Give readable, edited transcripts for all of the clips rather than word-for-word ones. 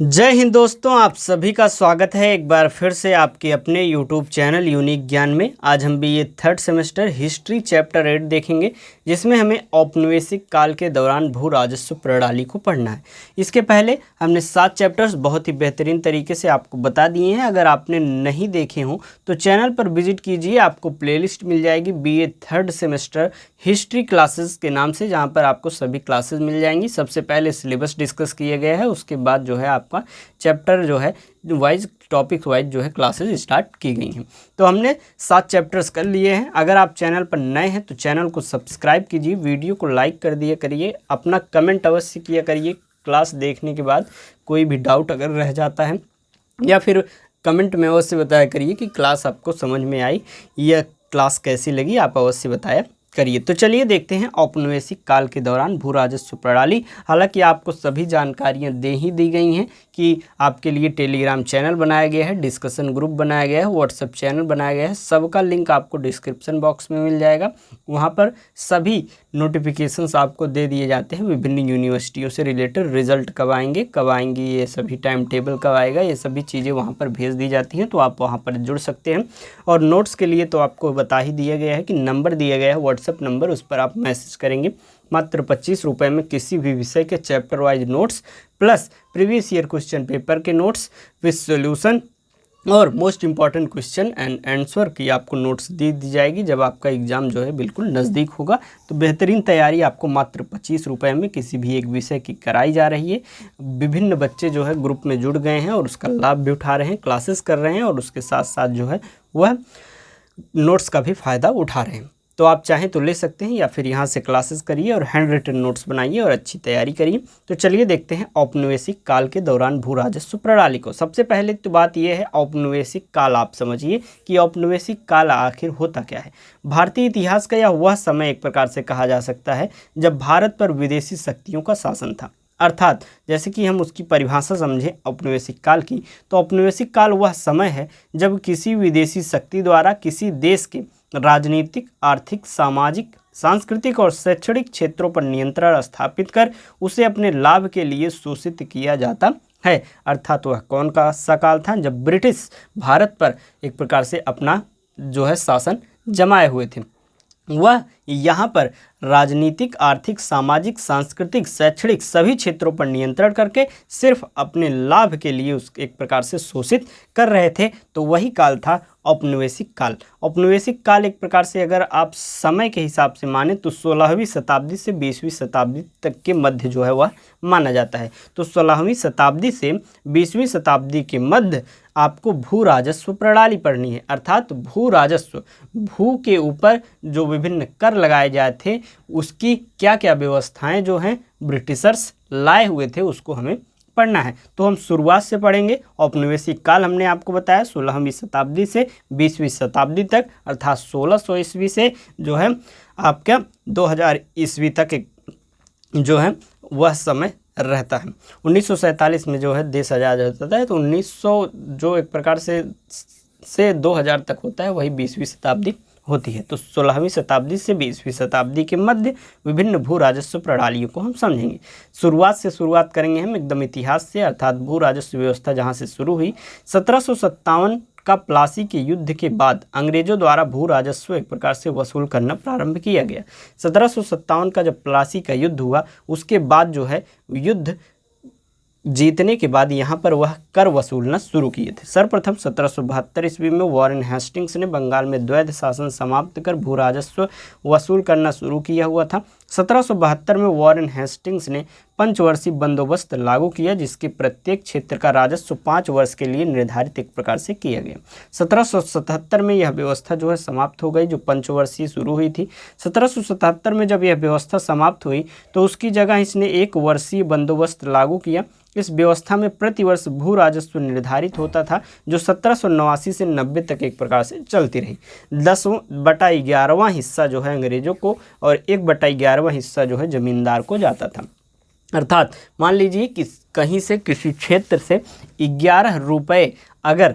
जय हिंद दोस्तों, आप सभी का स्वागत है एक बार फिर से आपके अपने YouTube चैनल यूनिक ज्ञान में। आज हम भी ये थर्ड सेमेस्टर हिस्ट्री चैप्टर 8 देखेंगे, जिसमें हमें औपनिवेशिक काल के दौरान भू राजस्व प्रणाली को पढ़ना है। इसके पहले हमने 7 चैप्टर्स बहुत ही बेहतरीन तरीके से आपको बता दिए हैं। अगर आपने नहीं देखे हों तो चैनल पर विजिट कीजिए, आपको प्लेलिस्ट मिल जाएगी BA third semester history classes के नाम से, जहाँ पर आपको सभी क्लासेस मिल जाएंगी। सबसे पहले सिलेबस डिस्कस किया गया है, उसके बाद जो है आपका चैप्टर जो है वाइज टॉपिक वाइज जो है क्लासेस स्टार्ट की गई हैं। तो हमने 7 चैप्टर्स कर लिए हैं। अगर आप चैनल पर नए हैं तो चैनल को सब्सक्राइब कीजिए, वीडियो को लाइक कर दिया करिए, अपना कमेंट अवश्य किया करिए। क्लास देखने के बाद कोई भी डाउट अगर रह जाता है या फिर कमेंट में अवश्य बताया करिए कि क्लास आपको समझ में आई या क्लास कैसी लगी, आप अवश्य बताया करिए। तो चलिए देखते हैं औपनिवेशिक काल के दौरान भू राजस्व प्रणाली। हालांकि आपको सभी जानकारियां दे ही दी गई हैं कि आपके लिए टेलीग्राम चैनल बनाया गया है, डिस्कशन ग्रुप बनाया गया है, व्हाट्सएप चैनल बनाया गया है। सबका लिंक आपको डिस्क्रिप्शन बॉक्स में मिल जाएगा। वहां पर सभी नोटिफिकेशंस आपको दे दिए जाते हैं। विभिन्न यूनिवर्सिटियों से रिलेटेड रिजल्ट कब आएंगे ये सभी टाइम टेबल कब आएगा, ये सभी चीज़ें वहाँ पर भेज दी जाती हैं। तो आप वहाँ पर जुड़ सकते हैं। और नोट्स के लिए तो आपको बता ही दिया गया है कि नंबर दिया गया है व्हाट्सएप नंबर, उस पर आप मैसेज करेंगे। मात्र 25 रुपये में किसी भी विषय के chapter wise notes plus previous year question paper के नोट्स विद सॉल्यूशन और most important question and answer की आपको नोट्स दी जाएगी जब आपका एग्ज़ाम जो है बिल्कुल नज़दीक होगा। तो बेहतरीन तैयारी आपको मात्र 25 रुपये में किसी भी एक विषय की कराई जा रही है। विभिन्न बच्चे जो है ग्रुप में जुड़ गए हैं और उसका लाभ भी उठा रहे हैं, क्लासेस कर रहे हैं और उसके साथ साथ जो है वह नोट्स का भी फ़ायदा उठा रहे हैं। तो आप चाहें तो ले सकते हैं या फिर यहाँ से क्लासेस करिए और हैंड रिटन नोट्स बनाइए और अच्छी तैयारी करिए। तो चलिए देखते हैं औपनिवेशिक काल के दौरान भू राजस्व प्रणाली को। सबसे पहले तो बात यह है, औपनिवेशिक काल आप समझिए कि औपनिवेशिक काल आखिर होता क्या है। भारतीय इतिहास का यह वह समय एक प्रकार से कहा जा सकता है जब भारत पर विदेशी शक्तियों का शासन था। अर्थात जैसे कि हम उसकी परिभाषा समझें औपनिवेशिक काल की, तो औपनिवेशिक काल वह समय है जब किसी विदेशी शक्ति द्वारा किसी देश के राजनीतिक, आर्थिक, सामाजिक, सांस्कृतिक और शैक्षणिक क्षेत्रों पर नियंत्रण स्थापित कर उसे अपने लाभ के लिए शोषित किया जाता है। अर्थात वह कौन का सा काल था जब ब्रिटिश भारत पर एक प्रकार से अपना जो है शासन जमाए हुए थे। वह यहाँ पर राजनीतिक, आर्थिक, सामाजिक, सांस्कृतिक, शैक्षणिक सभी क्षेत्रों पर नियंत्रण करके सिर्फ अपने लाभ के लिए उस एक प्रकार से शोषित कर रहे थे। तो वही काल था औपनिवेशिक काल। औपनिवेशिक काल एक प्रकार से अगर आप समय के हिसाब से माने तो 16वीं शताब्दी से 20वीं शताब्दी तक के मध्य जो है वह माना जाता है। तो 16वीं शताब्दी से 20वीं शताब्दी के मध्य आपको भू राजस्व प्रणाली पढ़नी है। अर्थात भू राजस्व, भू के ऊपर जो विभिन्न कर लगाए जाए थे उसकी क्या क्या व्यवस्थाएं जो हैं ब्रिटिशर्स लाए हुए थे उसको हमें पढ़ना है। तो हम शुरुआत से पढ़ेंगे। औपनिवेशिक काल हमने आपको बताया 16वीं शताब्दी से 20वीं शताब्दी तक, अर्थात 1600 ईस्वी से जो है आपका 2000 ईस्वी तक जो है वह समय रहता है। 1947 में जो है देश आज़ाद होता है। तो 1900 जो एक प्रकार से 2000 तक होता है वही 20वीं शताब्दी होती है। तो 16वीं शताब्दी से 20वीं शताब्दी के मध्य विभिन्न भू राजस्व प्रणालियों को हम समझेंगे। शुरुआत करेंगे हम एकदम इतिहास से, अर्थात भू राजस्व व्यवस्था जहाँ से शुरू हुई। 1757 का प्लासी के युद्ध के बाद अंग्रेजों द्वारा भू राजस्व एक प्रकार से वसूल करना प्रारंभ किया गया। 1757 का जब प्लासी का युद्ध हुआ उसके बाद जो है युद्ध जीतने के बाद यहाँ पर वह कर वसूलना शुरू किए थे। सर्वप्रथम 1772 ईस्वी में वॉरेन हेस्टिंग्स ने बंगाल में द्वैध शासन समाप्त कर भू राजस्व वसूल करना शुरू किया हुआ था। 1772 में वॉरेन हेस्टिंग्स ने पंचवर्षीय बंदोबस्त लागू किया, जिसके प्रत्येक क्षेत्र का राजस्व 5 वर्ष के लिए निर्धारित एक प्रकार से किया गया। 1777 में यह व्यवस्था जो है समाप्त हो गई, जो पंचवर्षीय शुरू हुई थी। 1777 में जब यह व्यवस्था समाप्त हुई तो उसकी जगह इसने 1 वर्षीय बंदोबस्त लागू किया। इस व्यवस्था में प्रतिवर्ष भू राजस्व निर्धारित होता था, जो 1789 से 90 तक एक प्रकार से चलती रही। 10/11वां हिस्सा जो है अंग्रेजों को और 1/11वां हिस्सा जो है जमींदार को जाता था। अर्थात मान लीजिए कि कहीं से किसी क्षेत्र से 11 रुपये अगर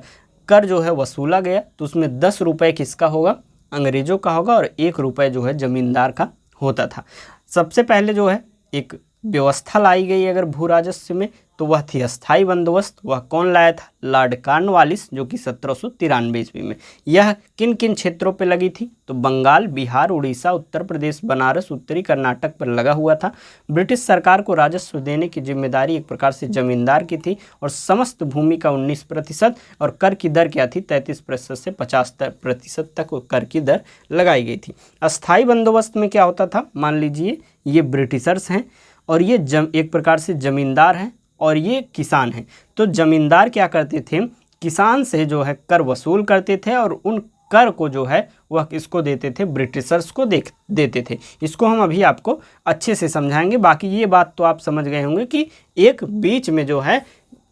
कर जो है वसूला गया तो उसमें 10 रुपये किसका होगा, अंग्रेजों का होगा और 1 रुपये जो है जमींदार का होता था। सबसे पहले जो है एक व्यवस्था लाई गई अगर भू राजस्व में, तो वह थी अस्थाई बंदोबस्त। वह कौन लाया था? लॉर्ड कॉर्नवालिस, जो कि 1793 ईस्वी में। यह किन किन क्षेत्रों पे लगी थी? तो बंगाल, बिहार, उड़ीसा, उत्तर प्रदेश, बनारस, उत्तरी कर्नाटक पर लगा हुआ था। ब्रिटिश सरकार को राजस्व देने की जिम्मेदारी एक प्रकार से जमींदार की थी, और समस्त भूमि का 19% और कर की दर क्या थी? 33% से 50% तक कर की दर लगाई गई थी। अस्थाई बंदोबस्त में क्या होता था? मान लीजिए ये ब्रिटिशर्स हैं और ये एक प्रकार से जमींदार हैं और ये किसान हैं। तो जमींदार क्या करते थे? किसान से जो है कर वसूल करते थे, और उन कर को जो है वह किसको देते थे? ब्रिटिशर्स को देते थे। इसको हम अभी आपको अच्छे से समझाएंगे। बाकी ये बात तो आप समझ गए होंगे कि एक बीच में जो है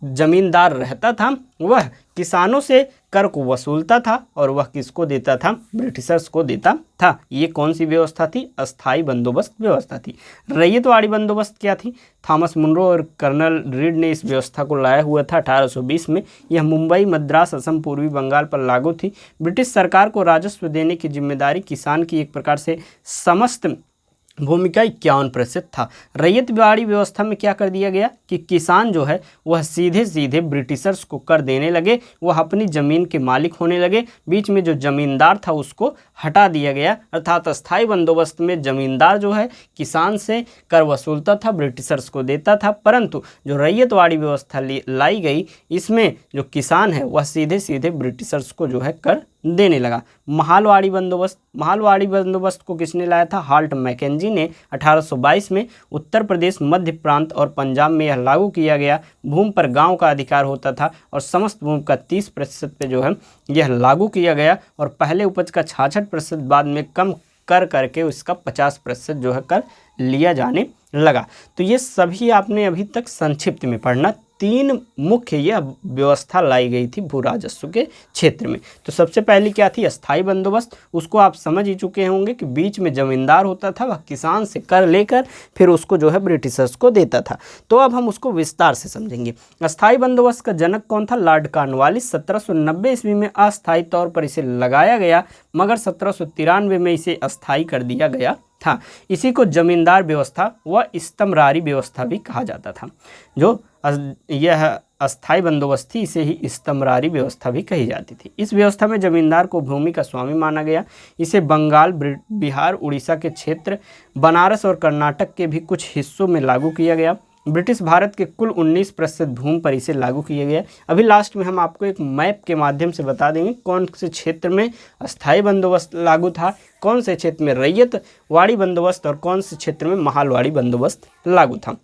जमींदार रहता था, वह किसानों से कर को वसूलता था, और वह किसको देता था? ब्रिटिशर्स को देता था। ये कौन सी व्यवस्था थी? अस्थाई बंदोबस्त व्यवस्था थी। रैयतवाड़ी बंदोबस्त क्या थी? थॉमस मुनरो और कर्नल रीड ने इस व्यवस्था को लाया हुआ था 1820 में। यह मुंबई, मद्रास, असम, पूर्वी बंगाल पर लागू थी। ब्रिटिश सरकार को राजस्व देने की जिम्मेदारी किसान की एक प्रकार से समस्त भूमि का 51% था। रैयतवाड़ी व्यवस्था में क्या कर दिया गया कि किसान जो है वह सीधे सीधे ब्रिटिशर्स को कर देने लगे, वह अपनी ज़मीन के मालिक होने लगे। बीच में जो जमींदार था उसको हटा दिया गया, अर्थात अस्थाई बंदोबस्त में जमींदार जो है किसान से कर वसूलता था, ब्रिटिशर्स को देता था। परंतु जो रैयतवाड़ी व्यवस्था लाई गई, इसमें जो किसान है वह सीधे सीधे ब्रिटिशर्स को जो है कर देने लगा। महालवाड़ी बंदोबस्त को किसने लाया था? हाल्ट मैकेंजी ने 1822 में। उत्तर प्रदेश, मध्य प्रांत और पंजाब में यह लागू किया गया। भूमि पर गांव का अधिकार होता था, और समस्त भूमि का 30% पे जो है यह लागू किया गया, और पहले उपज का 66% बाद में कम कर करके उसका 50% जो है कर लिया जाने लगा। तो ये सभी आपने अभी तक संक्षिप्त में पढ़ना। 3 मुख्य यह व्यवस्था लाई गई थी भू राजस्व के क्षेत्र में। तो सबसे पहली क्या थी? अस्थाई बंदोबस्त। उसको आप समझ ही चुके होंगे कि बीच में जमींदार होता था, वह किसान से कर लेकर फिर उसको जो है ब्रिटिशर्स को देता था। तो अब हम उसको विस्तार से समझेंगे। अस्थाई बंदोबस्त का जनक कौन था? Lord Cornwallis. 1790 ईस्वी में अस्थायी तौर पर इसे लगाया गया, मगर 1793 में इसे अस्थायी कर दिया गया था। इसी को जमींदार व्यवस्था व इस्तमरारी व्यवस्था भी कहा जाता था। जो यह अस्थाई बंदोबस्त थी, इसे ही इस्तमरारी व्यवस्था भी कही जाती थी। इस व्यवस्था में जमींदार को भूमि का स्वामी माना गया। इसे बंगाल, बिहार, उड़ीसा के क्षेत्र, बनारस और कर्नाटक के भी कुछ हिस्सों में लागू किया गया। ब्रिटिश भारत के कुल 19% भूमि पर इसे लागू किया गया। अभी लास्ट में हम आपको एक मैप के माध्यम से बता देंगे कौन से क्षेत्र में अस्थाई बंदोबस्त लागू था, कौन से क्षेत्र में रैयतवाड़ी बंदोबस्त और कौन से क्षेत्र में महालवाड़ी बंदोबस्त लागू था।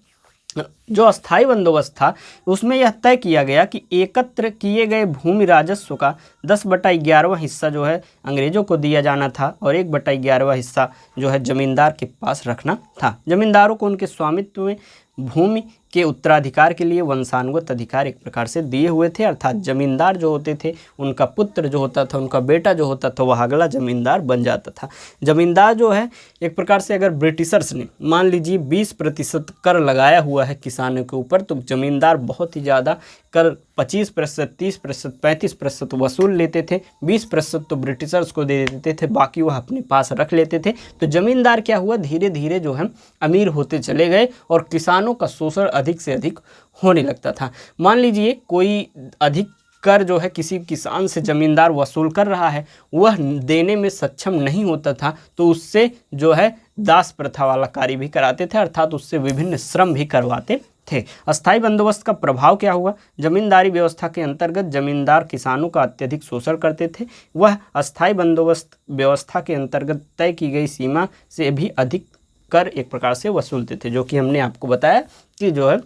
जो अस्थाई बंदोबस्त था उसमें यह तय किया गया कि एकत्र किए गए भूमि राजस्व का 10/11 हिस्सा जो है अंग्रेजों को दिया जाना था, और 1/11 हिस्सा जो है जमींदार के पास रखना था। जमींदारों को उनके स्वामित्व में भूमि के उत्तराधिकार के लिए वंशानुगत अधिकार एक प्रकार से दिए हुए थे, अर्थात जमींदार जो होते थे उनका पुत्र जो होता था, उनका बेटा जो होता था, वह अगला जमींदार बन जाता था। जमींदार जो है एक प्रकार से, अगर ब्रिटिशर्स ने मान लीजिए 20% कर लगाया हुआ है किसानों के ऊपर, तो जमींदार बहुत ही ज़्यादा कर 25%, 30%, 35% वसूल लेते थे। 20% तो ब्रिटिशर्स को दे देते थे, बाकी वह अपने पास रख लेते थे। तो जमींदार क्या हुआ, धीरे धीरे जो है अमीर होते चले गए, और किसानों का शोषण अधिक से अधिक होने लगता था। मान लीजिए कोई अधिक कर जो है किसी किसान से जमींदार वसूल कर रहा है, वह देने में सक्षम नहीं होता था, तो उससे जो है दास प्रथा वाला कार्य भी कराते थे, अर्थात उससे विभिन्न श्रम भी करवाते थे। अस्थाई बंदोबस्त का प्रभाव क्या हुआ? जमींदारी व्यवस्था के अंतर्गत जमींदार किसानों का अत्यधिक शोषण करते थे। वह अस्थाई बंदोबस्त व्यवस्था के अंतर्गत तय की गई सीमा से भी अधिक कर एक प्रकार से वसूलते थे, जो कि हमने आपको बताया कि जो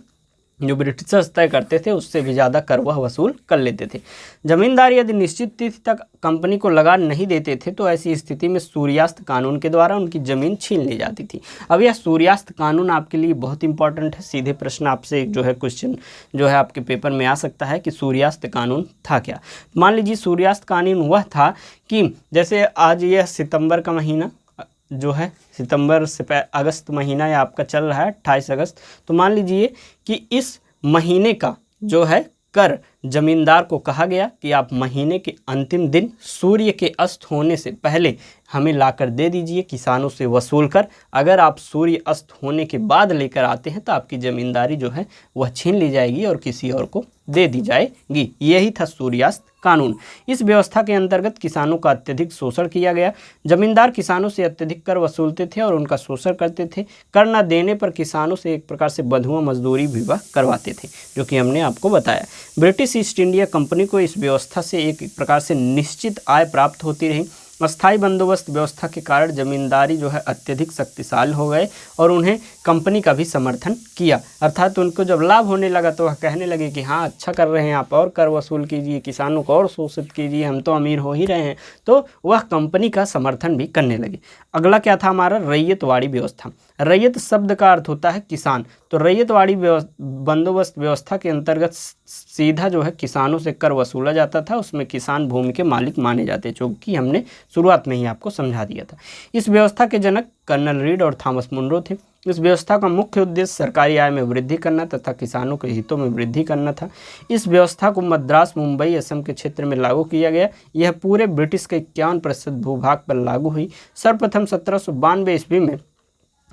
ब्रिटिशर्स तय करते थे उससे भी ज़्यादा कर वह वसूल कर लेते थे। जमींदार यदि निश्चित तिथि तक कंपनी को लगान नहीं देते थे, तो ऐसी स्थिति में सूर्यास्त कानून के द्वारा उनकी ज़मीन छीन ली जाती थी। अब यह सूर्यास्त कानून आपके लिए बहुत इंपॉर्टेंट है। सीधे प्रश्न आपसे जो है क्वेश्चन जो है आपके पेपर में आ सकता है कि सूर्यास्त कानून था क्या। मान लीजिए सूर्यास्त कानून वह था कि जैसे आज यह सितंबर का महीना जो है, सितंबर से अगस्त महीना या आपका चल रहा है 28 अगस्त, तो मान लीजिए कि इस महीने का जो है कर जमींदार को कहा गया कि आप महीने के अंतिम दिन सूर्य के अस्त होने से पहले हमें लाकर दे दीजिए, किसानों से वसूल कर। अगर आप सूर्य अस्त होने के बाद लेकर आते हैं तो आपकी ज़मींदारी जो है वह छीन ली जाएगी और किसी और को दे दी जाएगी। यही था सूर्यास्त कानून। इस व्यवस्था के अंतर्गत किसानों का अत्यधिक शोषण किया गया। जमींदार किसानों से अत्यधिक कर वसूलते थे और उनका शोषण करते थे। कर न देने पर किसानों से एक प्रकार से बंधुआ मजदूरी भी वह करवाते थे, जो कि हमने आपको बताया। ब्रिटिश ईस्ट इंडिया कंपनी को इस व्यवस्था से एक प्रकार से निश्चित आय प्राप्त होती रही। अस्थायी बंदोबस्त व्यवस्था के कारण जमींदारी जो है अत्यधिक शक्तिशाली हो गए और उन्हें कंपनी का भी समर्थन किया। अर्थात उनको जब लाभ होने लगा तो वह कहने लगे कि हाँ, अच्छा कर रहे हैं आप, और कर वसूल कीजिए, किसानों को और शोषित कीजिए, हम तो अमीर हो ही रहे हैं। तो वह कंपनी का समर्थन भी करने लगे। अगला क्या था हमारा? रैयतवाड़ी व्यवस्था। रैयत शब्द का अर्थ होता है किसान। तो रैयतवाड़ी बंदोबस्त व्यवस्था के अंतर्गत सीधा जो है किसानों से कर वसूला जाता था। उसमें किसान भूमि के मालिक माने जाते, जो कि हमने शुरुआत में ही आपको समझा दिया था। इस व्यवस्था के जनक कर्नल रीड और थॉमस मुनरो थे। इस व्यवस्था का मुख्य उद्देश्य सरकारी आय में वृद्धि करना तथा किसानों के हितों में वृद्धि करना था। इस व्यवस्था को मद्रास, मुंबई, असम के क्षेत्र में लागू किया गया। यह पूरे ब्रिटिश के 51% भूभाग पर लागू हुई। सर्वप्रथम 1792 ईस्वी में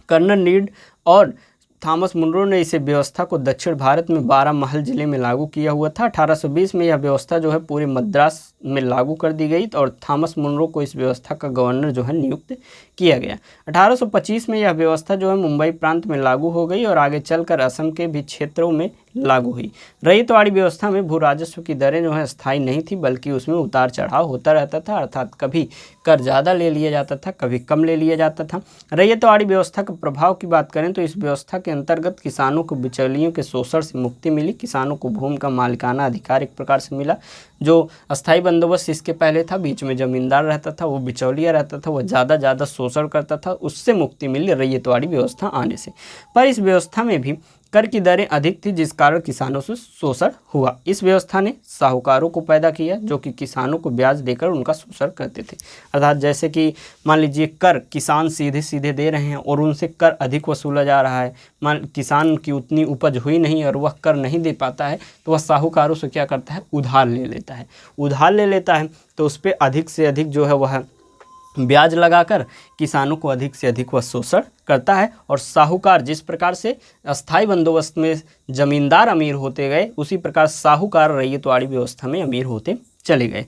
कर्नल रीड और थॉमस मुनरो ने इसे व्यवस्था को दक्षिण भारत में 12 महल जिले में लागू किया हुआ था। 1820 में यह व्यवस्था जो है पूरे मद्रास में लागू कर दी गई और थॉमस मुनरो को इस व्यवस्था का गवर्नर जो है नियुक्त किया गया। 1825 में यह व्यवस्था जो है मुंबई प्रांत में लागू हो गई और आगे चलकर असम के भी क्षेत्रों में लागू हुई। रैयतवाड़ी व्यवस्था में भू राजस्व की दरें जो है स्थायी नहीं थी, बल्कि उसमें उतार चढ़ाव होता रहता था। अर्थात कभी कर ज़्यादा ले लिया जाता था, कभी कम ले लिया जाता था। रैयतवाड़ी व्यवस्था के प्रभाव की बात करें तो इस व्यवस्था के अंतर्गत किसानों को बिचौलियों के शोषण से मुक्ति मिली। किसानों को भूमि का मालिकाना अधिकार एक प्रकार से मिला। जो अस्थायी बंदोबस्त इसके पहले था, बीच में जमींदार रहता था, वो बिचौलिया रहता था, वो ज़्यादा शोषण करता था, उससे मुक्ति मिली रैयतवाड़ी व्यवस्था आने से। पर इस व्यवस्था में भी कर की दरें अधिक थी, जिस कारण किसानों से शोषण हुआ। इस व्यवस्था ने साहूकारों को पैदा किया, जो कि किसानों को ब्याज देकर उनका शोषण करते थे। अर्थात जैसे कि मान लीजिए कर किसान सीधे सीधे दे रहे हैं और उनसे कर अधिक वसूला जा रहा है। किसान की उतनी उपज हुई नहीं और वह कर नहीं दे पाता है, तो वह साहूकारों से क्या करता है? उधार ले लेता है। उधार ले लेता है तो उस पर अधिक से अधिक जो है वह ब्याज लगाकर किसानों को अधिक से अधिक वह शोषण करता है। और साहूकार, जिस प्रकार से अस्थायी बंदोबस्त में जमींदार अमीर होते गए, उसी प्रकार साहूकार रैयतवाड़ी व्यवस्था में अमीर होते चले गए।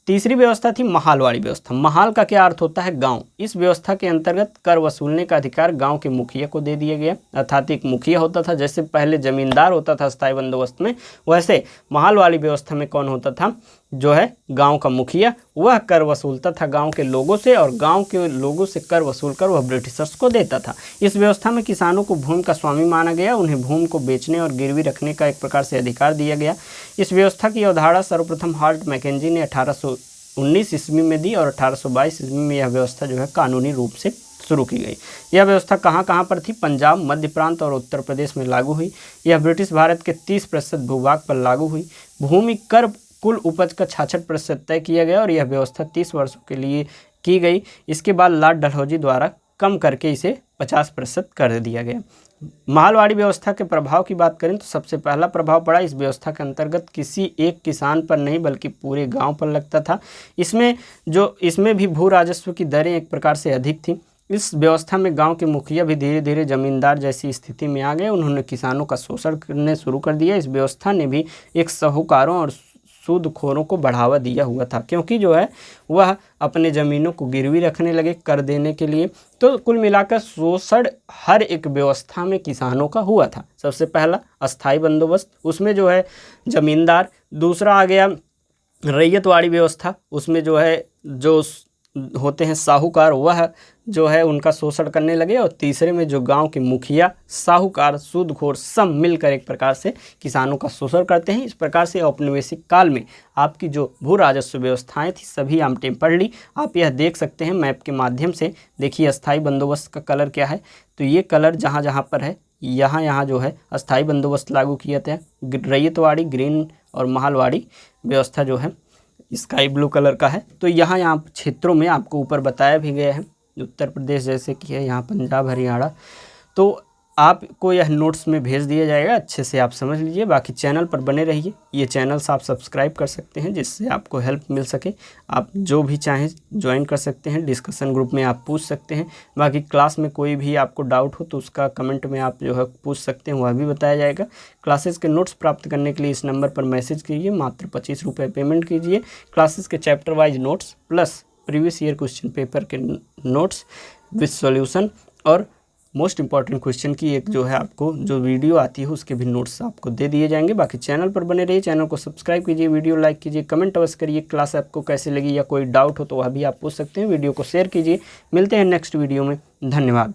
तीसरी व्यवस्था थी महालवाड़ी व्यवस्था। महाल का क्या अर्थ होता है? गांव। इस व्यवस्था के अंतर्गत कर वसूलने का अधिकार गांव के मुखिया को दे दिया गया। अर्थात एक मुखिया होता था। जैसे पहले जमींदार होता था अस्थायी बंदोबस्त में, वैसे महालवाड़ी व्यवस्था में कौन होता था? जो है गांव का मुखिया। वह कर वसूलता था गांव के लोगों से और गांव के लोगों से कर वसूल कर वह ब्रिटिशर्स को देता था। इस व्यवस्था में किसानों को भूमि का स्वामी माना गया। उन्हें भूमि को बेचने और गिरवी रखने का एक प्रकार से अधिकार दिया गया। इस व्यवस्था की अवधारणा सर्वप्रथम हार्ट मैकेंजी ने 1819 ईस्वी में दी और 1822 ईस्वी में यह व्यवस्था जो है कानूनी रूप से शुरू की गई। यह व्यवस्था कहाँ पर थी? पंजाब, मध्य प्रांत और उत्तर प्रदेश में लागू हुई। यह ब्रिटिश भारत के 30% भूभाग पर लागू हुई। भूमि कर कुल उपज का 66% तय किया गया और यह व्यवस्था 30 वर्षों के लिए की गई। इसके बाद लॉर्ड डलहौजी द्वारा कम करके इसे 50% कर दिया गया। मालवाड़ी व्यवस्था के प्रभाव की बात करें तो सबसे पहला प्रभाव पड़ा इस व्यवस्था के अंतर्गत किसी एक किसान पर नहीं बल्कि पूरे गांव पर लगता था। इसमें भी भू राजस्व की दरें एक प्रकार से अधिक थी। इस व्यवस्था में गांव के मुखिया भी धीरे धीरे जमींदार जैसी स्थिति में आ गए। उन्होंने किसानों का शोषण करने शुरू कर दिया। इस व्यवस्था ने भी एक साहूकारों और सूदखोरों को बढ़ावा दिया हुआ था, क्योंकि जो है वह अपने ज़मीनों को गिरवी रखने लगे कर देने के लिए। तो कुल मिलाकर शोषण हर एक व्यवस्था में किसानों का हुआ था। सबसे पहला अस्थाई बंदोबस्त, उसमें जो है जमींदार। दूसरा आ गया रैयतवाड़ी व्यवस्था, उसमें जो है जो होते हैं साहूकार, वह जो है उनका शोषण करने लगे। और तीसरे में जो गांव के मुखिया, साहूकार, सूदखोर सब मिलकर एक प्रकार से किसानों का शोषण करते हैं। इस प्रकार से औपनिवेशिक काल में आपकी जो भू राजस्व व्यवस्थाएं थी सभी हमने पढ़ ली। आप यह देख सकते हैं मैप के माध्यम से। देखिए अस्थाई बंदोबस्त का कलर क्या है, तो ये कलर जहाँ जहाँ पर है यहाँ जो है अस्थाई बंदोबस्त लागू किया था। रैयतवाड़ी ग्रीन और मालवाड़ी व्यवस्था जो है स्काई ब्लू कलर का है। तो यहाँ क्षेत्रों में आपको ऊपर बताया भी गया है। उत्तर प्रदेश जैसे कि है, यहाँ पंजाब, हरियाणा। तो आपको यह नोट्स में भेज दिया जाएगा, अच्छे से आप समझ लीजिए। बाकी चैनल पर बने रहिए, ये चैनल्स आप सब्सक्राइब कर सकते हैं जिससे आपको हेल्प मिल सके। आप जो भी चाहें ज्वाइन कर सकते हैं, डिस्कशन ग्रुप में आप पूछ सकते हैं। बाकी क्लास में कोई भी आपको डाउट हो तो उसका कमेंट में आप जो है पूछ सकते हैं, वह भी बताया जाएगा। क्लासेस के नोट्स प्राप्त करने के लिए इस नंबर पर मैसेज कीजिए, मात्र 25 रुपये पेमेंट कीजिए। क्लासेस के chapter wise notes plus previous year question paper के नोट्स विद सॉल्यूशन और मोस्ट इंपॉर्टेंट क्वेश्चन की एक जो है आपको जो वीडियो आती है उसके भी नोट्स आपको दे दिए जाएंगे। बाकी चैनल पर बने रहिए, चैनल को सब्सक्राइब कीजिए, वीडियो लाइक कीजिए, कमेंट अवश्य करिए क्लास आपको कैसे लगी या कोई डाउट हो तो वह भी आप पूछ सकते हैं। वीडियो को शेयर कीजिए। मिलते हैं नेक्स्ट वीडियो में, धन्यवाद।